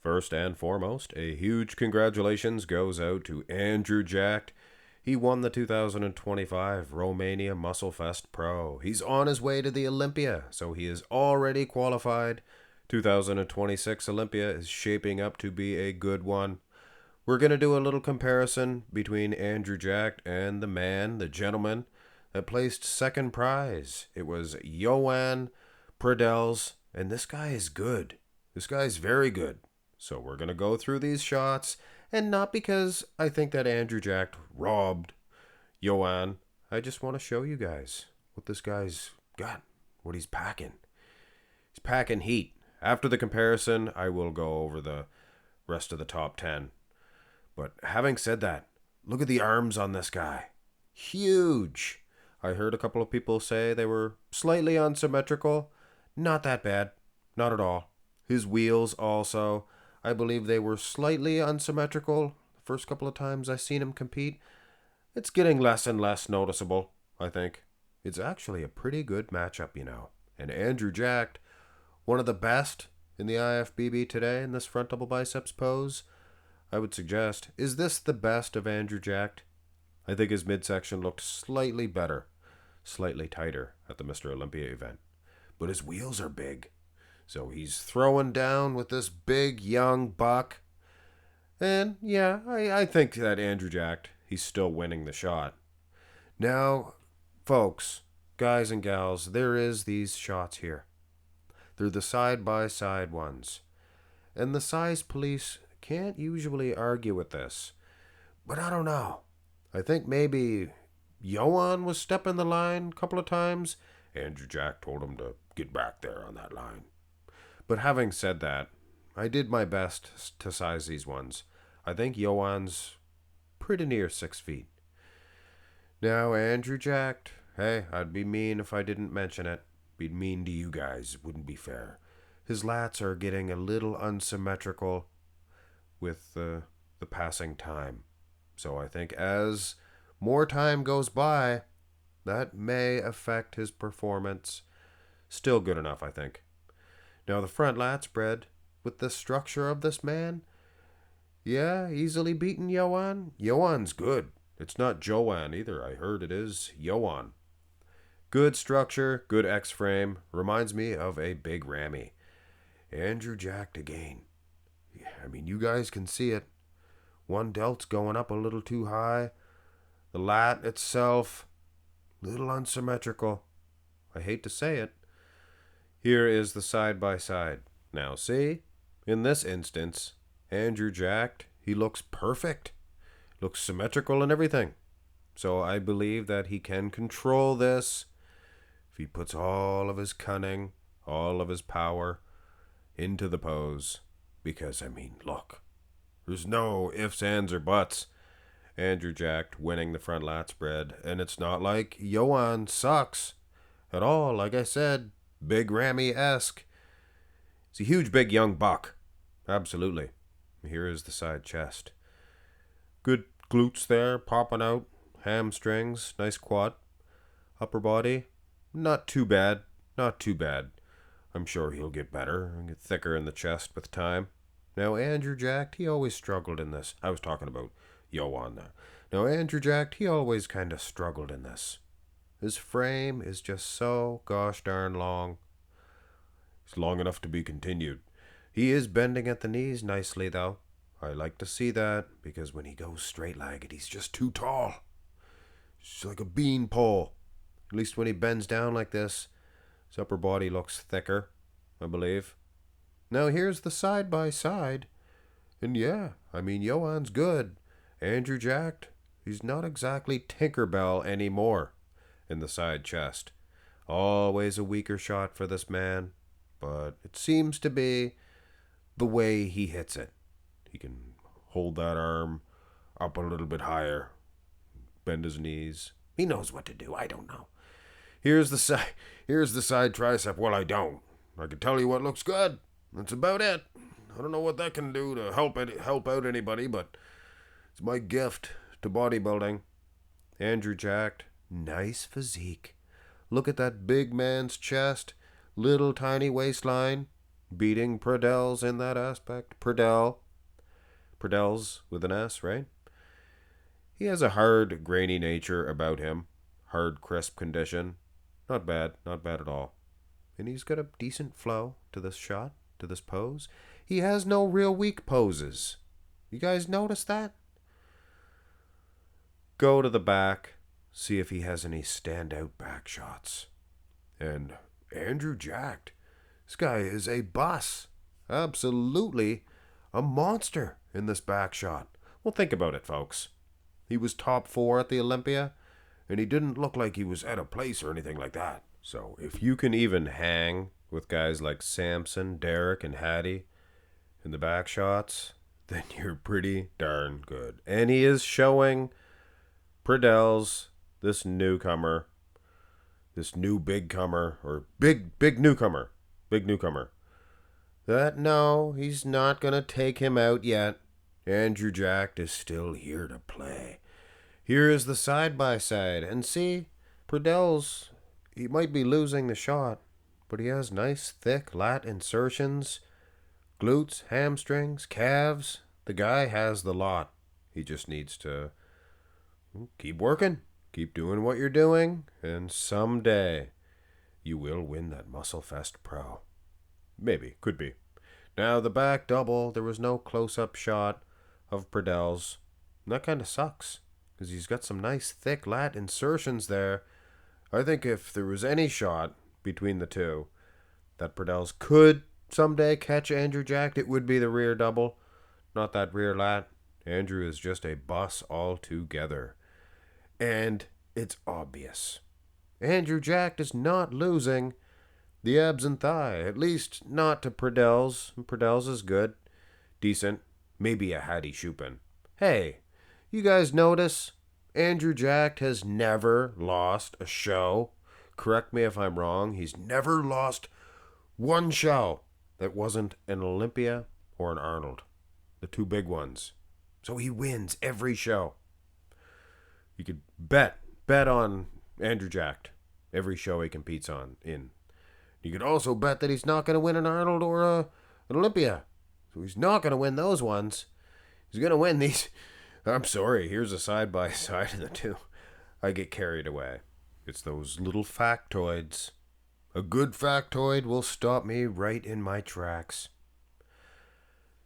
First and foremost, a huge congratulations goes out to Andrew Jacked. He won the 2025 Romania Muscle Fest Pro. He's on his way to the Olympia, so he is already qualified. 2026 Olympia is shaping up to be a good one. We're going to do a little comparison between Andrew Jacked and the gentleman that placed second prize. It was Joan Pradells, and this guy is good. This guy's very good. So we're going to go through these shots, and not because I think that Andrew Jacked robbed Joan. I just want to show you guys what this guy's got, what he's packing. He's packing heat. After the comparison, I will go over the rest of the top 10. But having said that, look at the arms on this guy. Huge. I heard a couple of people say they were slightly unsymmetrical. Not that bad. Not at all. His wheels also, I believe they were slightly unsymmetrical the first couple of times I seen him compete. It's getting less and less noticeable, I think. It's actually a pretty good matchup, you know. And Andrew Jacked, one of the best in the IFBB today in this front double biceps pose, I would suggest. Is this the best of Andrew Jacked? I think his midsection looked slightly better, slightly tighter at the Mr. Olympia event. But his wheels are big. So he's throwing down with this big young buck. And yeah, I think that Andrew Jacked, he's still winning the shot. Now, folks, guys and gals, there is these shots here. They're the side-by-side ones. And the size police can't usually argue with this. But I don't know. I think maybe Johan was stepping the line a couple of times. Andrew Jacked told him to get back there on that line. But having said that, I did my best to size these ones. I think Johan's pretty near 6 feet. Now, Andrew Jacked, hey, I'd be mean if I didn't mention it. Be mean to you guys, wouldn't be fair. His lats are getting a little unsymmetrical with the passing time. So I think as more time goes by, that may affect his performance. Still good enough, I think. Now the front lat spread, with the structure of this man, yeah, easily beaten Johan. Johan's good. It's not Joan either. I heard it is Johan. Good structure, good X-frame. Reminds me of a big Rammy. Andrew Jacked again. I mean, you guys can see it. One delt's going up a little too high. The lat itself, little unsymmetrical. I hate to say it. Here is the side-by-side. Now see, in this instance, Andrew Jacked, he looks perfect. Looks symmetrical and everything. So I believe that he can control this if he puts all of his cunning, all of his power into the pose. Because, I mean, look, there's no ifs, ands, or buts. Andrew Jacked winning the front lat spread, and it's not like Johan sucks at all. Like I said, big Rammy-esque. He's a huge, big, young buck. Absolutely. Here is the side chest. Good glutes there, popping out. Hamstrings, nice quad. Upper body, not too bad. Not too bad. I'm sure he'll get better and get thicker in the chest with time. Now, Andrew Jacked, he always struggled in this. I was talking about Johan there. Now, Andrew Jacked, he always kind of struggled in this. His frame is just so gosh darn long. It's long enough to be continued. He is bending at the knees nicely, though. I like to see that, because when he goes straight-legged, he's just too tall. It's like a bean pole. At least when he bends down like this, his upper body looks thicker, I believe. Now here's the side-by-side. And yeah, I mean, Johan's good. Andrew Jacked, he's not exactly Tinkerbell anymore in the side chest. Always a weaker shot for this man, but it seems to be the way he hits it. He can hold that arm up a little bit higher, bend his knees. He knows what to do. I don't know. Here's the side tricep. Well, I don't. I can tell you what looks good. That's about it. I don't know what that can do to help out anybody, but it's my gift to bodybuilding. Andrew Jacked, nice physique. Look at that big man's chest, little tiny waistline. beating Pradells in that aspect. Pradells with an S, right? He has a hard, grainy nature about him. Hard, crisp condition. Not bad at all. And he's got a decent flow to this shot, to this pose. He has no real weak poses. You guys notice that? Go to the back, see if he has any standout back shots. And Andrew jacked. This guy is a bus. Absolutely a monster in this back shot. Well, think about it, folks. He was top 4 at the Olympia, and he didn't look like he was out of place or anything like that. So if you can even hang with guys like Samson, Derek, and Hattie in the back shots, then you're pretty darn good. And he is showing Pradells, this newcomer, this new big-comer, or big newcomer, that no, he's not going to take him out yet. Andrew Jacked is still here to play. Here is the side-by-side, and see, Pradells, he might be losing the shot, but he has nice, thick lat insertions, glutes, hamstrings, calves. The guy has the lot. He just needs to keep working, keep doing what you're doing, and someday you will win that Muscle Fest Pro. Maybe, could be. Now, the back double, there was no close-up shot of Pradells. And that kind of sucks, because he's got some nice, thick lat insertions there. I think if there was any shot between the two that Pradells could someday catch Andrew Jacked, it would be the rear double, not that rear lat. Andrew is just a bus altogether. And it's obvious. Andrew Jacked is not losing the abs and thigh, at least not to Pradells. Pradells is good, decent, maybe a Hattie Shupin. Hey, you guys notice Andrew Jacked has never lost a show? Correct me if I'm wrong. He's never lost one show that wasn't an Olympia or an Arnold. The two big ones. So he wins every show. You could bet on Andrew Jacked every show he competes in. You could also bet that he's not going to win an Arnold or an Olympia. So he's not going to win those ones. He's going to win these. I'm sorry, here's a side-by-side of the two. I get carried away. It's those little factoids. A good factoid will stop me right in my tracks.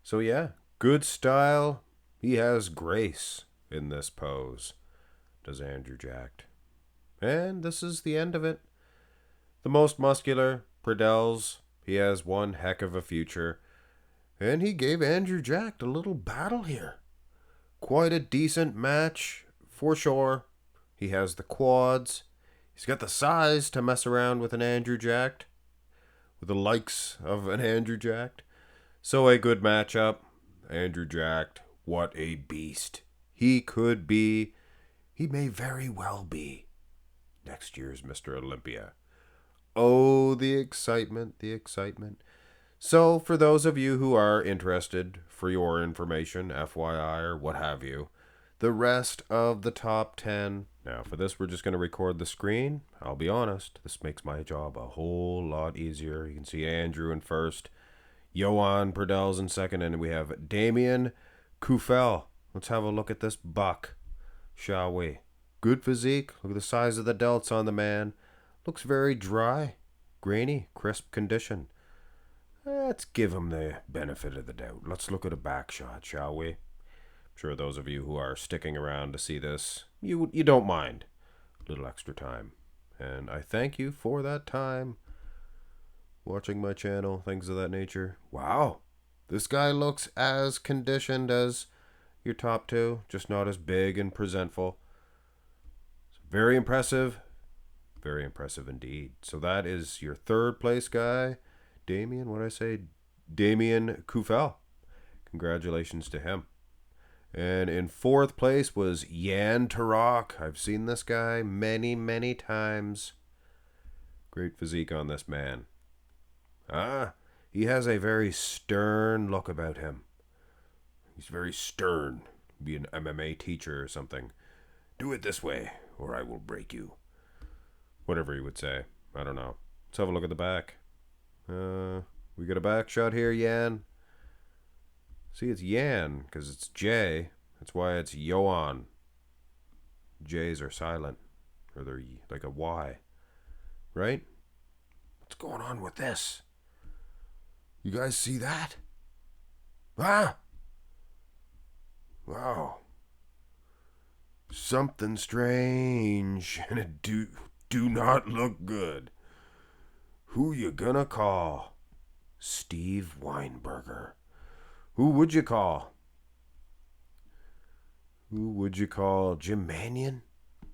So yeah, good style. He has grace in this pose, does Andrew Jacked. And this is the end of it. The most muscular, Pradells, he has one heck of a future. And he gave Andrew Jacked a little battle here. Quite a decent match, for sure. He has the quads. He's got the size to mess around with an Andrew Jacked, with the likes of an Andrew Jacked. So a good matchup. Andrew Jacked, what a beast. He could be, he may very well be, next year's Mr. Olympia. Oh, the excitement. So, for those of you who are interested, for your information, FYI, or what have you, the rest of the top 10. Now, for this, we're just going to record the screen. I'll be honest, this makes my job a whole lot easier. You can see Andrew in first, Joan Pradells in second, and we have Damien Kufel. Let's have a look at this buck, shall we? Good physique. Look at the size of the delts on the man. Looks very dry, grainy, crisp condition. Let's give him the benefit of the doubt. Let's look at a back shot, shall we? I'm sure those of you who are sticking around to see this, you don't mind a little extra time. And I thank you for that time. Watching my channel, things of that nature. Wow, this guy looks as conditioned as your top two, just not as big and presentful. Very impressive. Very impressive indeed. So that is your third place guy, Damien Kufel. Congratulations to him. And in fourth place was Jan Tarok. I've seen this guy many times. Great physique on this man. He has a very stern look about him. He's very stern. Be an MMA teacher or something. Do it this way, or I will break you. Whatever he would say. I don't know. Let's have a look at the back. We got a back shot here, Yan. See, it's Yan, because it's J. That's why it's Joan. J's are silent. Or they're like a Y. Right? What's going on with this? You guys see that? Ah! Wow. Something strange. And it do not look good. Who you gonna call? Steve Weinberger. Who would you call? Who would you call? Jim Mannion?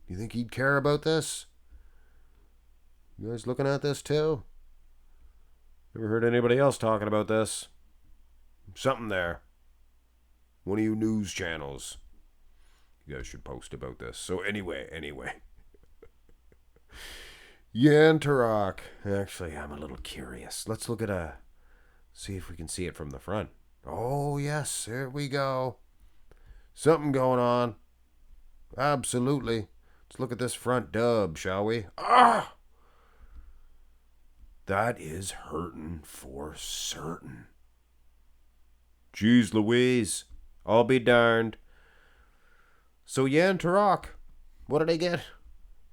You think he'd care about this? You guys looking at this too? Never heard anybody else talking about this. Something there. One of you news channels. You guys should post about this. So anyway. Yan Tarak. Actually, I'm a little curious. Let's look at see if we can see it from the front. Oh, yes. There we go. Something going on. Absolutely. Let's look at this front dub, shall we? Ah! That is hurting for certain. Jeez Louise. I'll be darned. So Yan Tarak, what did I get?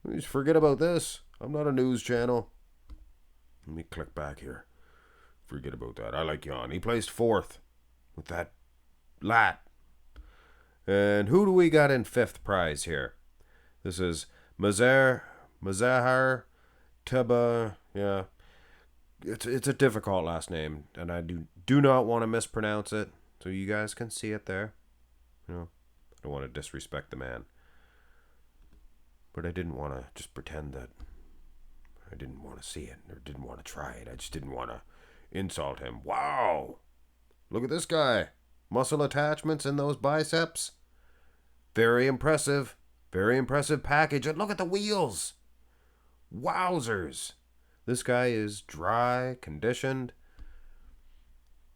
Please forget about this. I'm not a news channel. Let me click back here. Forget about that. I like Yan. He placed 4th with that lat. And who do we got in 5th prize here? This is Mazahar Tuba. Yeah. It's a difficult last name, and I do not want to mispronounce it, so you guys can see it there. You know, I don't want to disrespect the man. But I didn't want to just pretend that I didn't want to see it or didn't want to try it. I just didn't want to insult him. Wow! Look at this guy. Muscle attachments in those biceps. Very impressive. Very impressive package. And look at the wheels. Wowzers. This guy is dry, conditioned.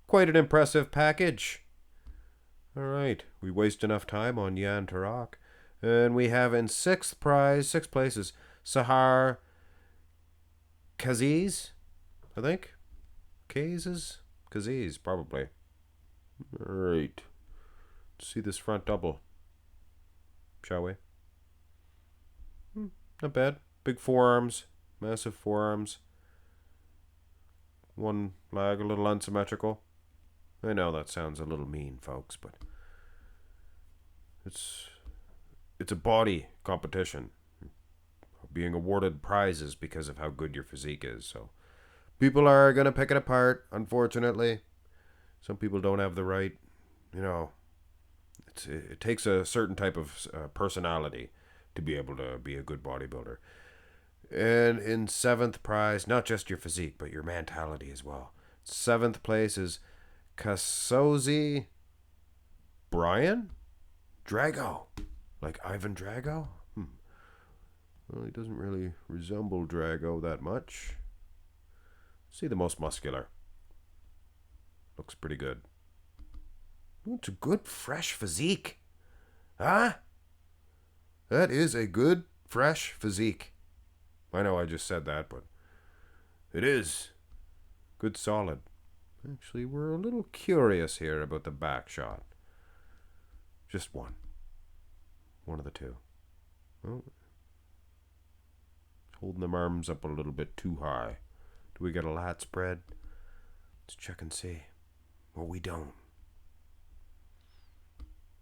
Quite an impressive package. All right. We waste enough time on Yan Tarak. And we have in 6th prize, 6 places, Sahar Kaziz, I think. Kaziz, probably. All right. Let's see this front double, shall we? Not bad. Big forearms. Massive forearms. One leg a little unsymmetrical. I know that sounds a little mean, folks, but it's a body competition. Being awarded prizes because of how good your physique is. So people are going to pick it apart, unfortunately. Some people don't have the right, it takes a certain type of personality to be able to be a good bodybuilder. And in 7th prize, not just your physique, but your mentality as well. 7th place is Kasozi Brian Drago. Like Ivan Drago? Well, he doesn't really resemble Drago that much. See the most muscular. Looks pretty good. It's a good, fresh physique. Huh? That is a good, fresh physique. I know I just said that, but it is. Good, solid. Actually, we're a little curious here about the back shot. Just one. One of the two. Oh. Holding them arms up a little bit too high. Do we get a lat spread? Let's check and see. Well, we don't.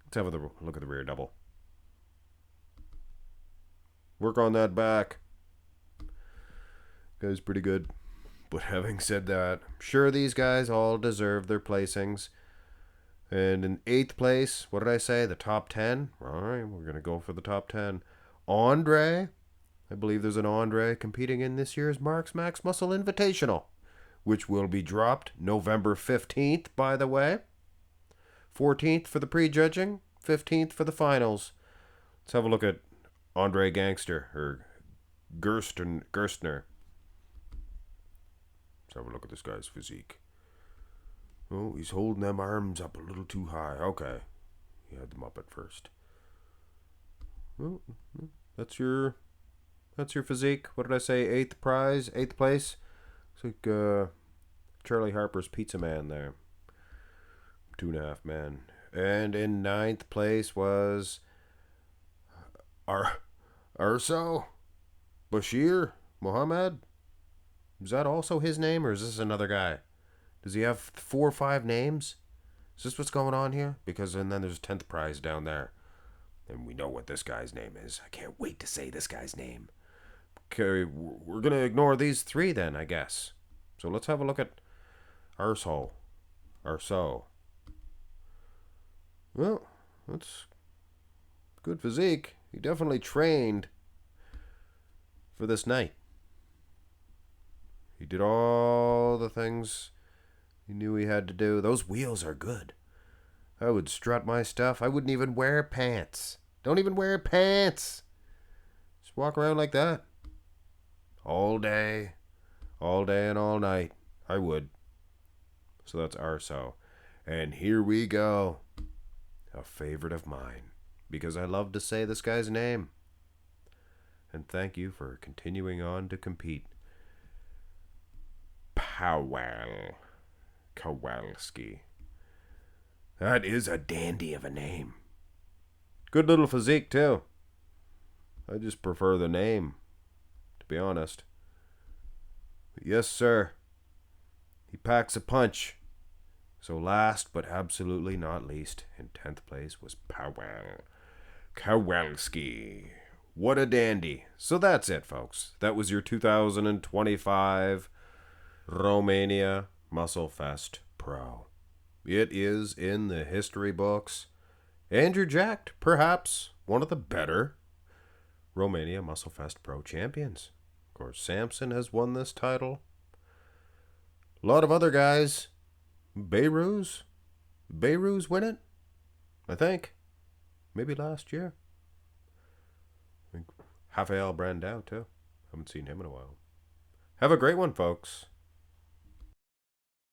Let's have a look at the rear double. Work on that back. Guy's pretty good. But having said that, I'm sure these guys all deserve their placings. And in 8th place, what did I say? The top 10? Alright, we're going to go for the top 10. Andre. I believe there's an Andre competing in this year's Mark's Max Muscle Invitational, which will be dropped November 15th, by the way. 14th for the prejudging, 15th for the finals. Let's have a look at Andre Gangster, or Gerstner. Let's have a look at this guy's physique. Oh, he's holding them arms up a little too high. Okay. He had them up at first. Oh, that's your physique. What did I say? 8th prize? 8th place? It's like Charlie Harper's Pizza Man there. 2.5 men. And in ninth place was Arso Bashir Mohammed. Is that also his name, or is this another guy? Does he have 4 or 5 names? Is this what's going on here? Because and then there's a 10th prize down there. And we know what this guy's name is. I can't wait to say this guy's name. Okay, we're going to ignore these 3 then, I guess. So let's have a look at Arso. Well, that's good physique. He definitely trained for this night. He did all the things he knew he had to do. Those wheels are good. I would strut my stuff. I wouldn't even wear pants. Don't even wear pants. Just walk around like that. All day and all night. I would. So that's Arso. And here we go. A favorite of mine. Because I love to say this guy's name. And thank you for continuing on to compete. Kowalski. That is a dandy of a name. Good little physique, too. I just prefer the name, to be honest. But yes, sir. He packs a punch. So last but absolutely not least, in 10th place was Kowalski. What a dandy. So that's it, folks. That was your 2025 Romania Muscle Fest Pro. It is in the history books. Andrew Jacked, perhaps one of the better Romania Muscle Fest Pro champions. Of course, Samson has won this title. A lot of other guys. Beirut win it, I think. Maybe last year. I think Rafael Brandao, too. Haven't seen him in a while. Have a great one, folks.